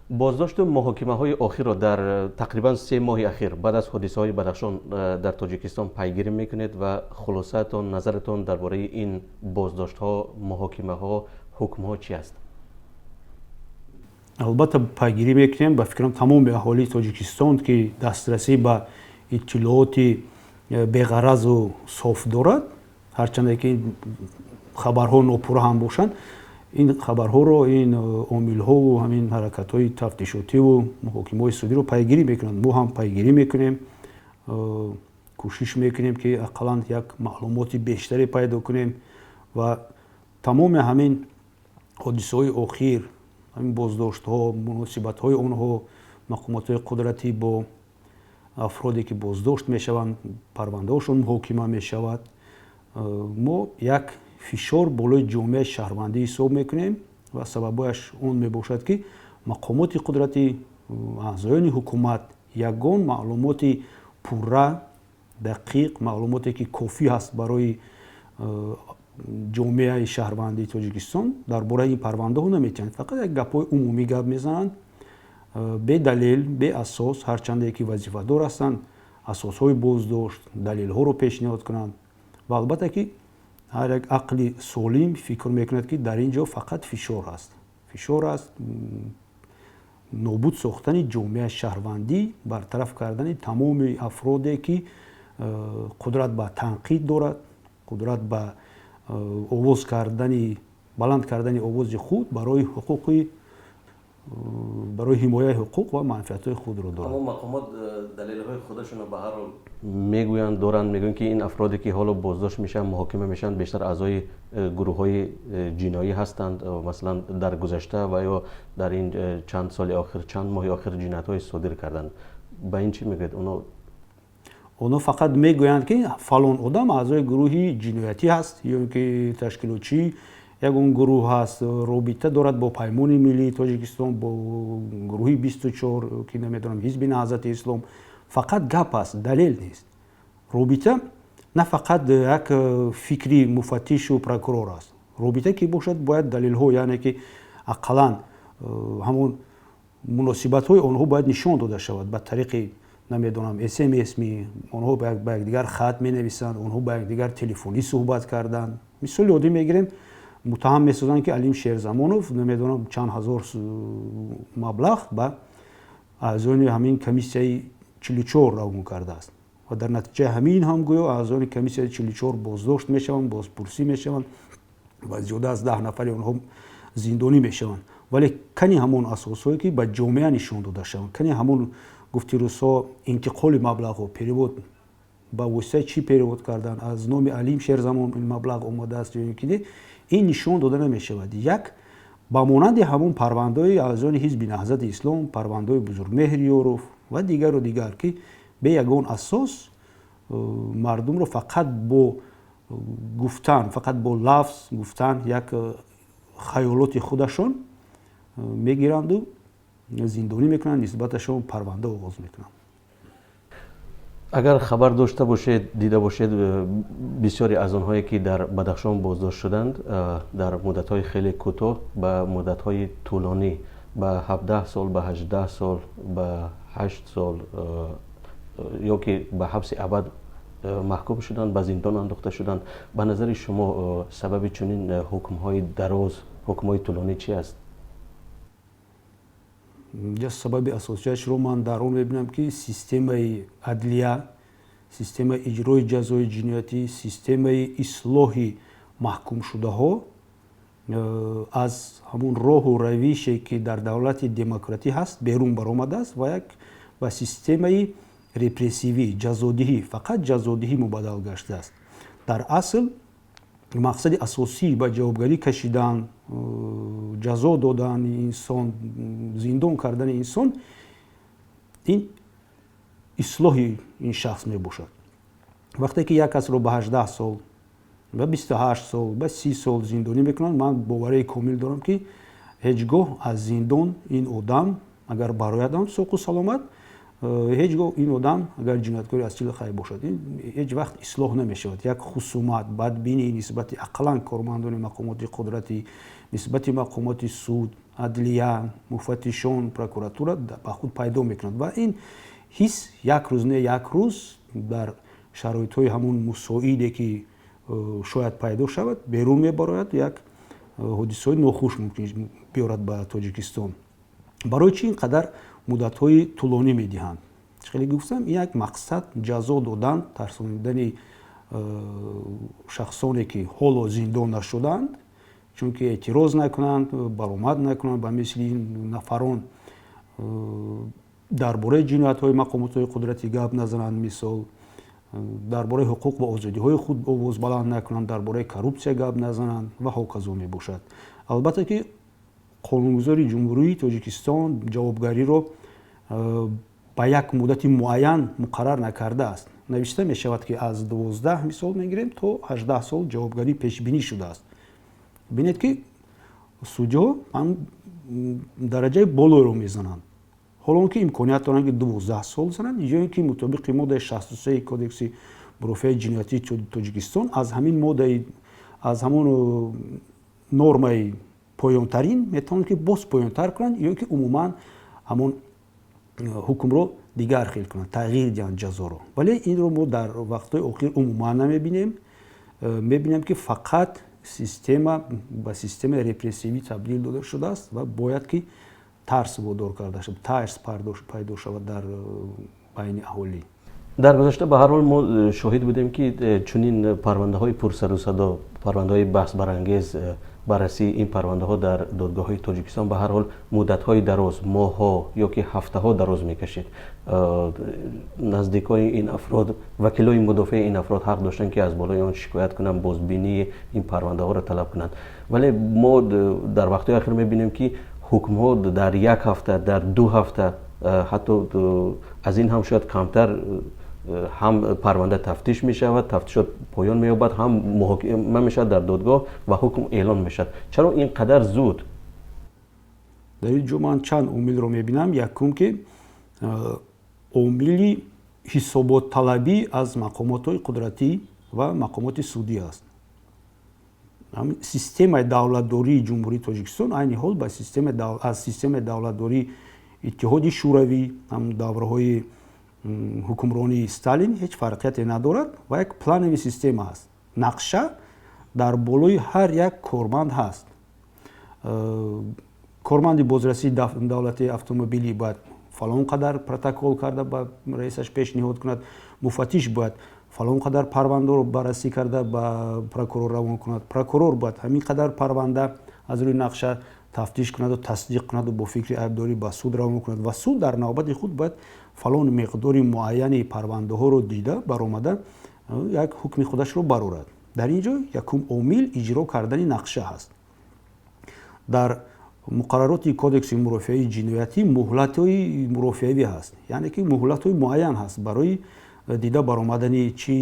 بازداشت و محاکمه‌های اخیر را در تقریبا 3 ماه اخیر بعد از حادثه‌های بدخشان در تاجیکستان پیگیری میکنید و خلاصه‌تان نظرتان درباره این بازداشت‌ها، محاکمه‌ها، حکم‌ها چی است؟ البته پیگیری میکنیم. به فکرم تمام اهالی تاجیکستان که دسترسی به اطلاعات بی‌غرض و صاف دارد، هرچند که خبرها ناپورا هم باشند، این خبرها رو، این عامل‌ها و همین حرکت‌های تفتیشاتی و محاکمه‌های سودی رو پیگیری میکنند. ما هم پیگیری میکنیم، کوشش میکنیم که اقلاً یک معلومات بیشتری پیدا کنیم و تمام همین حادثه‌های اخیر، همین بازداشت‌ها، مناسبت‌های آنها، مقامات قدرتی با افرادی که بازداشت میشوند، پرونده‌هاشون محاکمه میشود، ما یک فشار بالای جامعه شهروندی حساب میکنیم و سببش اون میباشد که مقامات قدرتی، اعضایان حکومت یگان معلومات پورا، دقیق، معلوماتی که کافی هست برای جامعه شهروندی تاجیکستان درباره این پرونده ها نمیتونند. فقط یک گپ‌های عمومی گپ میزنند به دلیل، به اساس، هرچند که وظیفه دار هستند اساس‌های بازداشت، دلیل‌ها رو پیشنهاد کنند و البته که هر یک عقل سالم فکر میکند که در اینجا فقط فشار است، نابود ساختن جامعه شهروندی، برطرف کردن تمام افرادی که قدرت به تنقید دارد، قدرت به آواز کردن، بلند کردن آواز خود برای حمایت حقوق و منفعت‌های خود رو دارد. اما مقامات دلیل‌های خودشون رو به هر حال میگوین که این افرادی که حالا بازداشت میشن، محاکمه میشن، بیشتر اعضای گروه‌های جنایی هستند، مثلا در گذشته و یا در این چند سال آخر، چند ماه آخر جنایت‌های صادر کردند. به این چی میگید؟ اونا فقط میگویند که فلان آدم اعضای گروه جنایتی هست یا اینکه تشکیلاتچی یگون گروه هست، رابطه دارد با پیمان ملی تاجیکستان، با گروه 24 که نمیدونم حزب نهضت اسلام. فقط گپ است، دلیل نیست. رابطه نه فقط یک فکری مفتش و پروکورور است. رابطه که باشد باید دلیل ها، یعنی که اقلا همون مناسبت های آنها باید نشان داده شود به طریق نمیدونم SMS می، آنها به یک دیگر خط می نویسند، آنها به یک دیگر تلفنی صحبت کردند. مثال یادی میگیریم، متهم میسازند که علیم شیرزمانوف نمیدونم چند هزار مبلغ به اعضای همین کمیسیه 44 روان کرده است و در نتیجه همین هم گویا اعضای کمیسیه 44 بازداشت میشوند، بازپرسی میشوند و زیاده از 10 نفر آنها زندانی میشوند. ولی کنی همون اساسایی که به جامعه نشان داده شوند، کنی همون گفتی روسا انتقال مبلغ و پیروود با واسطه چی پیروود کردن، از نام علیم شیرزمان این مبلغ اومده است یا اینکه این نشان داده نمیشود. یک با مانند همون پرونده‌های اعضای حزب نهضت اسلام، پرونده‌های بزرگمهر یوروف و دیگر که به یگان اساس مردم رو فقط با گفتن، فقط با لفظ گفتن یک خیالات خودشون میگیرند و زندانی میکنند، نسبتشون پرونده آغاز میکنند. اگر خبر داشته باشید، دیده باشید، بسیاری از آنهایی که در بدخشان بازداشت شدند در مدت‌های خیلی کوتاه به مدت‌های طولانی، به 17 سال، به 18 سال، به 8 سال یا که به حبس ابد محکوم شدند، به زندان انداخته شدند. به نظر شما سبب چنین حکم‌های دراز، حکم‌های طولانی چی است؟ یا سبب اساسیش رو من در اون میبینم که سیستم عدلیه، سیستم اجرای جزای جنایتی، سیستم اصلاح محکوم شده ها از همون راه و روشی که در دولت دموکراتی هست بیرون برآمده است و یک با سیستم رپرسیوی، جزادهی، فقط جزادهی مبادل گشته است. در اصل مقصد اساسی با جوابگری کشیدن، جزا دادن انسان، زندان کردن انسان، این اصلاح این شخص می باشد. وقتی که یک کس رو به 18 سال، به 28 سال، به 30 سال زندانی میکنن، من باوری کامل دارم که هیچگاه از زندان این آدم اگر برایدن سوق و سلامت، هیچگاه این آدم اگر جنایتکاری اصیل خیر باشد، هیچ وقت اصلاح نمیشود. یک خصومت، بدبینی نسبت اقلا کارمندان مقامات قدرتی، نسبت مقامات سود، адлия, муфаттишон, прокуратура ба худ пайдо мекунад ва ин ҳис як рӯз не як рӯз дар шароитҳои ҳамон мусоиде ки шояд пайдо шавад берун мебарояд, як ҳодисаҳои нохуш мумкин биёрад ба Тоҷикистон. барои чӣ ин қадар муддатҳои тӯлонӣ медиҳанд? хеле гуфтам, ин як мақсад ҷазо додан, тарсонидани шахсоне ки ҳоло зиндон нашуданд, чунки эътироз накунанд, баромад накунанд ба мисли нафарон дар бораи ҷиноятҳои мақомотҳои қудратӣ гап назананд, мисол дар бораи ҳуқуқ ва озодиҳои худ овоз баланд накунанд, дар бораи коррупсия гап назананд ва ҳоказо мебошад. албатта ки қонунгузори ҷумҳурии Тоҷикистон ҷавобгариро ба як муддати муайян муқаррар накардааст. навишта мешавад ки аз 12 мисол мегирем то 18 сол ҷавобгарӣ пешбинӣ шудааст. бинед ки судиҳо дараҷаи болоеро мезананд. ҳоло он ки имконият доранд ки 12 сол зананд, ё ин ки мутобиқи моддаи 63 кодекси мурофиаи ҷиноятии Тоҷикистон аз ҳамин моддаи аз ҳамон нормаи поёнтарин метавонанд ки боз поёнтар кунанд, ё ки умуман ҳамон ҳукмро дигар хел кунанд, тағйир диҳанд ҷазоро. вале инро мо дар вақтҳои охир умуман намебинем. мебинем ки фақат система ба системаи репрессивӣ табдил дода шудааст ва бояд ки тарс водор карда шавад, тарс пайдо шавад дар байни аҳолӣ. дар гузашта ба ҳар ҳол мо шоҳид будем ки чунин парвандаҳои пурсаду садо, парвандаҳои баҳсбарангез, баррасии ин парвандаҳо дар додгоҳҳои Тоҷикистон ба ҳар ҳол муддатҳои дароз, моҳҳо ё ки ҳафтаҳо дароз мекашид. наздикои ин афрод, вакилои мудофиаи ин афрод ҳақ доштанд ки аз болои он шикоят кунанд, бозбинии ин парвандаҳоро талаб кунанд. вале мо дар вақтҳои ахир мебинем ки ҳукмҳо дар як ҳафта, дар 2 ҳафта, ҳатто аз ин ҳам шояд камтар ҳам парванда тафтиш мешавад, тафтишот поён меёбад, ҳам муҳокима мешавад дар додгоҳ ва ҳукм эълон мешавад. чаро ин қадар зуд? дар ин ҷо ман чанд омилро мебинам. якум ки омили ҳисоботталабӣ аз мақомотҳои қудратӣ ва мақомоти судӣ аст. системаи давлатдории ҷумҳурии Тоҷикистон айни ҳол ба аз системаи давлатдории иттиҳоди шӯравӣ, ҳам давраҳои ҳукмронии Сталин ҳеҷ фарқияте надорад ва як планови система аст. нақша дар болои ҳар як корманд ҳаст. корманди бозрасии давлати автомобилӣ бояд фалон қадар протокол карда ба раисаш пешниҳод кунад, муфаттиш бояд фалон қадар парвандаро баррасӣ карда ба прокурор равон кунад, прокурор бояд ҳамин қадар парванда аз рӯи нақша тафтиш кунаду тасдиқ кунаду бо фикри айбдорӣ ба суд равон кунад ва суд дар навбати худ бояд фалон миқдори муайяни парвандаҳоро дида баромада як ҳукми худашро барорад. дар ин ҷо якум омил иҷро кардани нақша ҳаст. дар муқаррароти кодекси мурофиаи ҷиноятӣ муҳлатҳои мурофиавӣ ҳаст, яъне ки муҳлатҳои муайян ҳаст барои дида баромадани чӣ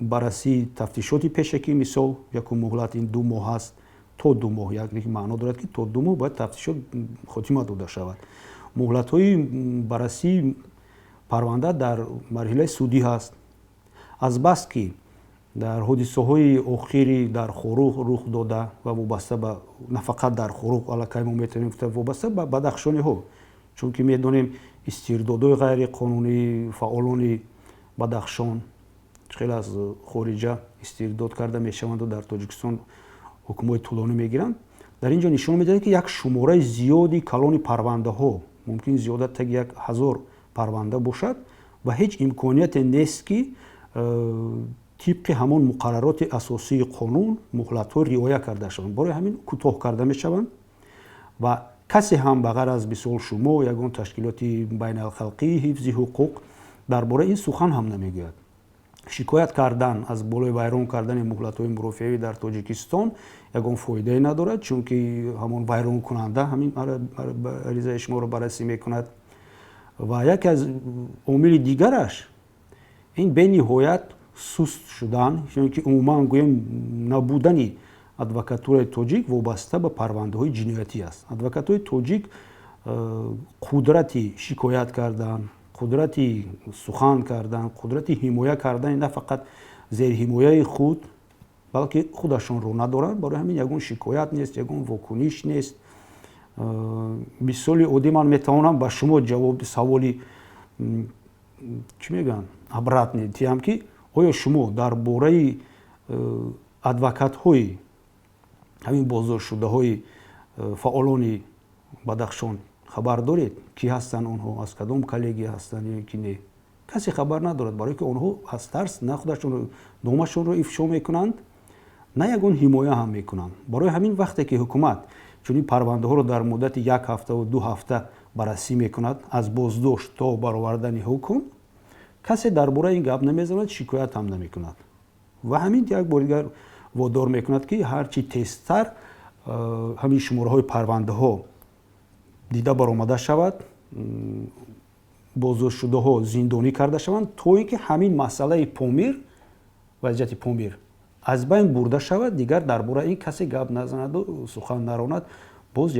баррасии тафтишоти пешакӣ. мисол якум муҳлат ин 2 моҳ ҳаст, то 2 моҳ, яъне ки маъно дорад ки то 2 моҳ бояд тафтишот хотима дода шавад. муҳлатҳои баррасии парванда дар марҳилаи судӣ ҳаст. азбас ки дар ҳодисаҳои охири дар Хорух рух дода ва вобаста ба на фақат дар Хорух, аллакай мо метавонем гуфта вобаста ба бадахшониҳо, чунки медонем истирдодҳои ғайриқонунии фаъолони Бадахшон хеле аз хориҷа истирдод карда мешаванду дар Тоҷикистон ҳукмҳои тӯлонӣ мегиранд. дар ин ҷо нишон медиҳад ки як шумораи зиёди калони парвандаҳо, мумкин зиёдатаги 1000 парванда бошад ва ҳеҷ имконияте нест ки тибқи ҳамон муқаррароти асосии қонун муҳлатҳо риоя карда шаванд. бораи ҳамин кӯтоҳ карда мешаванд ва касе ҳам ба ғайр аз мисол шумо ягон ташкилоти байналхалқии ҳифзи ҳуқуқ дар бораи ин сухан ҳам намегӯяд. шикоят кардан аз болои вайрон кардани муҳлатҳои мурофиавӣ дар Тоҷикистон ягон фоидае надорад, чунки ҳамон вайронкунанда ҳамин аризаи шуморо баррасӣ мекунад. ва яке аз омили дигараш ин бениҳоят суст шудан, ё ки умуман гӯем набудани адвокатураи тоҷик вобаста ба парвандаҳои ҷиноятӣ аст. адвокатураи тоҷик қудрати шикоят кардан, қудрати сухан кардан, қудрати ҳимоя кардани на фақат зерҳимояи худ, балки худашонро надоранд. барои ҳамин ягон шикоят нест, ягон вокуниш нест. мисоли оддӣ ман метавонам ба шумо ҷавоби саволи чӣ мегӯянд обратне диҳам ки оё шумо дар бораи адвокатҳои ҳамин боздоштшудаҳои фаъолони Бадахшон хабар доред? Ки ҳастанд онҳо, аз кадом коллегия ҳастанд ё ки не? Касе хабар надорад, барое ки онҳо аз тарс на худашонро номашонро ифшо мекунанд, на ягон ҳимоя ҳам мекунанд. Барои ҳамин вақте ки ҳукумат чунин парвандаҳоро дар муддати 1 ҳафтаву 2 ҳафта баррасӣ мекунад аз боздошт то баровардани ҳукм, касе дар бораи ин гап намезанад, шикоят ҳам намекунад. Ва ҳамин як бор дигар водор мекунад ки ҳарчи тезтар ҳамин шумораҳои парвандаҳо дида баромада шавад, боздоштшудаҳо зиндонӣ карда шаванд, то ин ки ҳамин масъалаи Помир, вазъияти Помир аз байн бурда шавад, дигар дар бораи ин касе гап назанаду сухан наронад, боз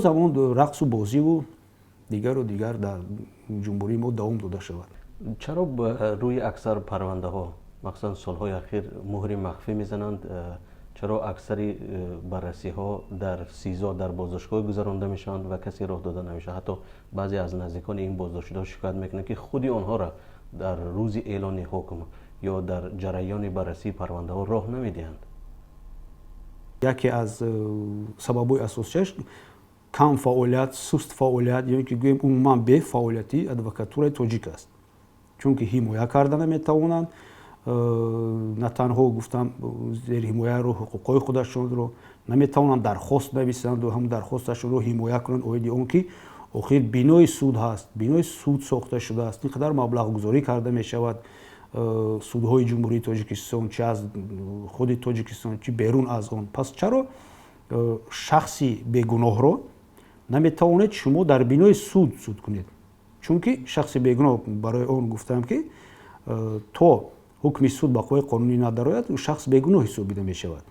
ҳамон рақсу бозиву дигару дигар дар ҷумҳурии мо давом дода шавад. чаро ба рӯи аксар парвандаҳо махсусан солҳои ахир муҳри махфӣ мезананд? чаро аксари баррасиҳо дар СИЗО дар боздоштгоҳ гузаронда мешаванд ва касе роҳ дода намешавад? ҳатто баъзе аз наздикони ин боздоштшудаҳо шикоят мекунанд ки худи онҳоро дар рӯзи эълони ҳукм ё дар ҷараёни баррасии парвандаҳо роҳ намедиҳанд. яке аз сабабҳои асосияш кам фаъолият, суст фаъолият ё ки гӯем умуман бефаъолияти адвокатураи тоҷик аст. чунки ҳимоя карда наметавонанд, на танҳо гуфтам зери ҳимояро ҳуқуқҳои худашонро наметавонанд дархост нависанду ҳам дархосташонро ҳимоя кунанд оиди он ки охир бинои суд ҳаст, бинои суд сохта шудааст, ин қадар маблағгузорӣ карда мешавад судҳои ҷумҳурии Тоҷикистон, чӣ аз худи Тоҷикистон, чӣ берун аз он. Пас чаро шахси бегуноҳро наметавонед шумо дар бинои суд суд кунед? чунки шахси бегуноҳ, барои он гуфтам ки то ҳукми суд ба қувваи қонунӣ надарояд, шахс бегуноҳ ҳисобида мешавад.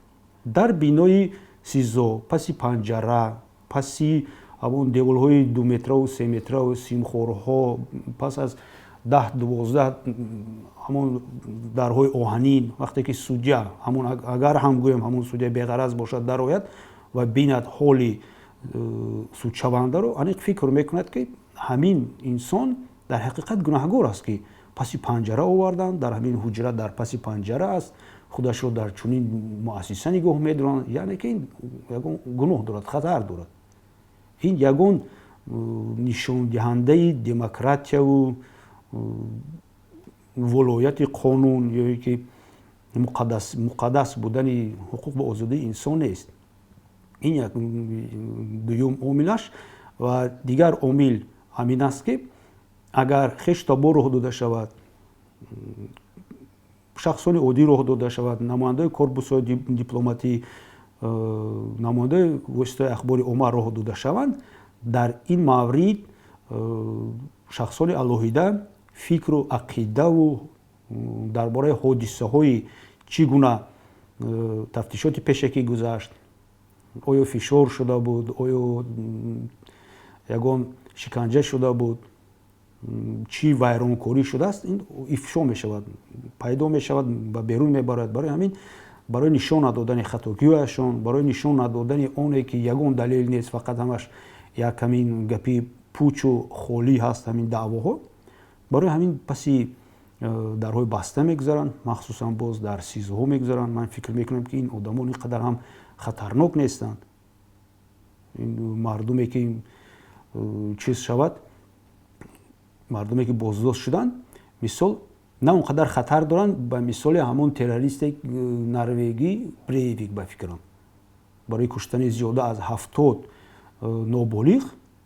дар бинои СИЗО, паси панҷара, паси ҳамон деволҳои 2 метраву 3 метраву симхорҳо, пас аз 10-12 ҳамон дарҳои оҳанин, вақте ки судя ҳамон агар ҳам гӯем ҳамон судя беғараз бошад дарояд ва бинад ҳоли судшавандаро, аниқ фикр мекунад ки ҳамин инсон дар ҳақиқат гунаҳгор аст ки паси панҷара оварданд, дар ҳамин ҳуҷра дар паси панҷара аст, худашро дар чунин муассиса нигоҳ медоранд, яъне ки ин ягон гуноҳ дорад, хатар дорад. ин ягон нишондиҳандаи демократияву волояти қонун ё ки муқаддас будани ҳуқуқ ва озодии инсон нест. ин як дуюм омилаш. ва дигар омил ҳамин аст ки агар хештабо роҳ дода шавад, шахсони оддӣ роҳ дода шавад, намояндаи корпусҳои дипломатӣ, намояндаи воситаҳои ахбори умма роҳ дода шаванд, дар ин маврид шахсони алоҳида фикру ақидаву дар бораи ҳодисаҳои чӣ гуна тафтишоти пешакӣ гузашт, оё фишор шуда буд, оё ягон шиканҷа шуда буд, чӣ вайронкорӣ шудааст, ин ифшо мешавад, пайдо мешавад, ба берун мебарад. барои ҳамин барои нишон надодани хатогиҳояшон, барои нишон надодани оне ки ягон далел нест, фақат ҳамаш як ҳамин гапи пӯчу холӣ ҳаст ҳамин даъвоҳо, барои ҳамин паси дарҳои баста мегузаранд, махсусан боз дар СИЗОҳо мегузаранд. ман фикр мекунам ки ин одамон ин қадар ҳам хатарнок нестанд. ин мардуме ки чиз шавад, мардуме ки боздошт шуданд, мисол на он қадар хатар доранд ба мисоли ҳамон террористи норвегӣ Брейвик ба фикрам, барои куштани зиёда аз 70 ноболиғ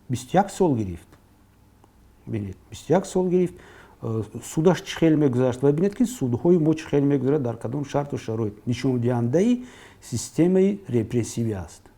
21 сол гирифт. бинед 21 сол гирифт, судаш чӣ хел мегузашт ва бинед ки судҳои мо чӣ хел мегузарад, дар кадом шарту шароит, нишондиҳандаи системаи репрессивӣ аст.